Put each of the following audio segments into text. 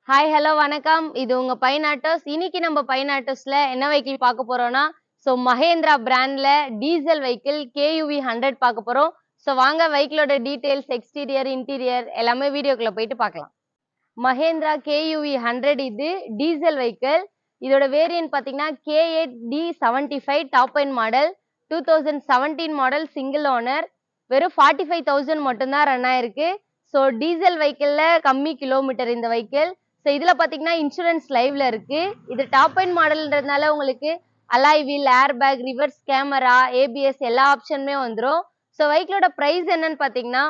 Hi, hello, வணக்கம். இது உங்க பைன் ஆட்டோஸ். இன்னைக்கு நம்ம பைன் ஆட்டோஸ்ல என்ன வெஹிக்கிள் பார்க்க போறோம்னா, மஹேந்திரா பிராண்ட்ல டீசல் வெஹிக்கிள் கேயூவி 100 பார்க்க போறோம். வாங்க வெஹிக்கிளோட டீடைல்ஸ், எக்ஸ்டீரியர், இன்டீரியர் எல்லாமே வீடியோக்குள்ள போயிட்டு பார்க்கலாம். மஹேந்திரா கேயூவி 100 இது டீசல் வெஹிக்கிள். இதோட வேரியன்ட் பார்த்தீங்கன்னா K8D75 top end model. 2017 model single owner. வெறும் 45,000 மட்டும் தான் ரன் ஆயிருக்கு. டீசல் வெஹிக்கிள்ல கம்மி கிலோமீட்டர் இந்த வெஹிக்கிள். இதுல பாத்தீங்கன்னா இன்சூரன்ஸ் லைவ்ல இருக்கு. இது டாப் எண்ட் மாடல்ன்றதுனால உங்களுக்கு alloy wheel, air bag, reverse camera, ABS எல்லா ஆப்ஷனுமே வந்துரும். வெஹிக்கிளோட பிரைஸ் என்னன்னு பாத்தீங்கன்னா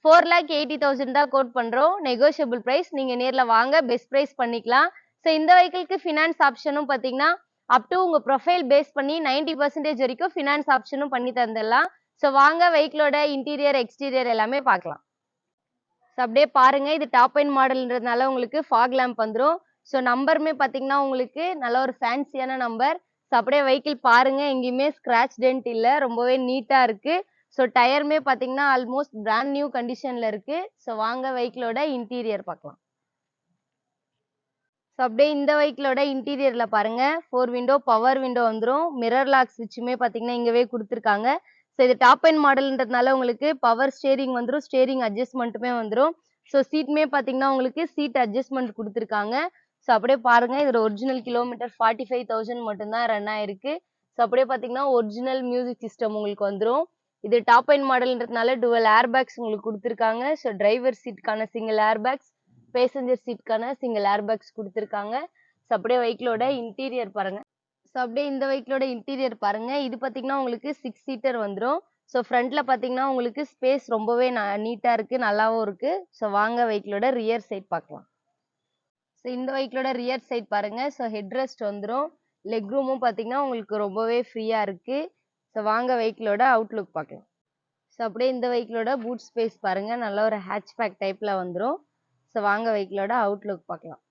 4,80,000 தான் கோட் பண்றோம். Negotiable price. நீங்க நேர்ல வாங்க, பெஸ்ட் பிரைஸ் பண்ணிக்கலாம். இந்த வெஹிக்கிளுக்கு ஃபினான்ஸ் ஆப்ஷனும் பாத்தீங்கன்னா அப் டு உங்க ப்ரொஃபைல் பேஸ் பண்ணி 90% வரைக்கும் ஃபினான்ஸ் ஆப்ஷனும் பண்ணி தந்துடலாம். வாங்க வெஹிக்கிளோட இன்டீரியர், எக்ஸ்டீரியர் எல்லாமே பார்க்கலாம். அப்படியே பாருங்க, இது டாப் எண்ட் மாடல்ன்றதுனால உங்களுக்கு ஃபாக் லேம்ப் வந்துரும். நம்பருமே பாத்தீங்கன்னா உங்களுக்கு நல்ல ஒரு ஃபேன்சியான நம்பர். அப்படியே வெஹிக்கிள் பாருங்க, எங்கேயுமே ஸ்கிராச் டென்ட் இல்ல, ரொம்பவே நீட்டா இருக்கு. டயருமே பாத்தீங்கன்னா ஆல்மோஸ்ட் பிராண்ட் நியூ கண்டிஷன்ல இருக்கு. வாங்க வெஹிக்கிளோட இன்டீரியர் பார்க்கலாம். அப்படியே இந்த வெஹிக்கிளோட இன்டீரியர்ல பாருங்க, 4 விண்டோ பவர் விண்டோ வந்துரும். மிரர் லாக் ஸ்விட்சுமே பாத்தீங்கன்னா இங்கவே கொடுத்துருக்காங்க. இது டாப் எண்ட் மாடல்ன்றதுனால உங்களுக்கு பவர் ஸ்டேரிங் வந்துரும். ஸ்டேரிங் அட்ஜஸ்ட்மெண்ட்டுமே வந்துரும். சீட்டுமே பாத்தீங்கன்னா உங்களுக்கு சீட் அட்ஜஸ்ட்மெண்ட் கொடுத்துருக்காங்க. அப்படியே பாருங்க, இதோட ஒரிஜினல் கிலோமீட்டர் 45,000 மட்டும்தான் ரன் ஆயிருக்கு. அப்படியே பாத்தீங்கன்னா ஒரிஜினல் மியூசிக் சிஸ்டம் உங்களுக்கு வந்துரும். இது டாப் எண்ட் மாடல்ன்றதுனால டுவல் ஏர் பேக்ஸ் உங்களுக்கு கொடுத்துருக்காங்க. டிரைவர் சீட்டுக்கான சிங்கிள் ஏர் பேக்ஸ், பேசஞ்சர் சீட்கான சிங்கிள் ஏர் பேக்ஸ் கொடுத்துருக்காங்க. அப்படியே வெஹிக்கிளோட இன்டீரியர் பாருங்க. அப்படியே இந்த வெஹிக்கிளோட இன்டீரியர் பாருங்க. இது பாத்தீங்கன்னா உங்களுக்கு 6 சீட்டர் வந்துரும். ஃப்ரண்ட்ல பாத்தீங்கன்னா உங்களுக்கு ஸ்பேஸ் ரொம்பவே நீட்டா இருக்கு, நல்லாவும் இருக்கு. வாங்க வெஹிக்கிளோட ரியர் சைட் பார்க்கலாம். இந்த வெஹிக்கிளோட ரியர் சைட் பாருங்க. ஹெட் ரெஸ்ட் வந்துரும். லெக் ரூமும் பாத்தீங்கன்னா உங்களுக்கு ரொம்பவே ஃப்ரீயா இருக்கு. வாங்க வெஹிக்கிளோட அவுட்லுக் பார்க்கலாம். அப்படியே இந்த வெஹிக்கிளோட பூட் ஸ்பேஸ் பாருங்க, நல்ல ஒரு ஹேட்ச்பேக் டைப்ல வந்துரும். வாங்க வெஹிக்கிளோட அவுட்லுக் பார்க்கலாம்.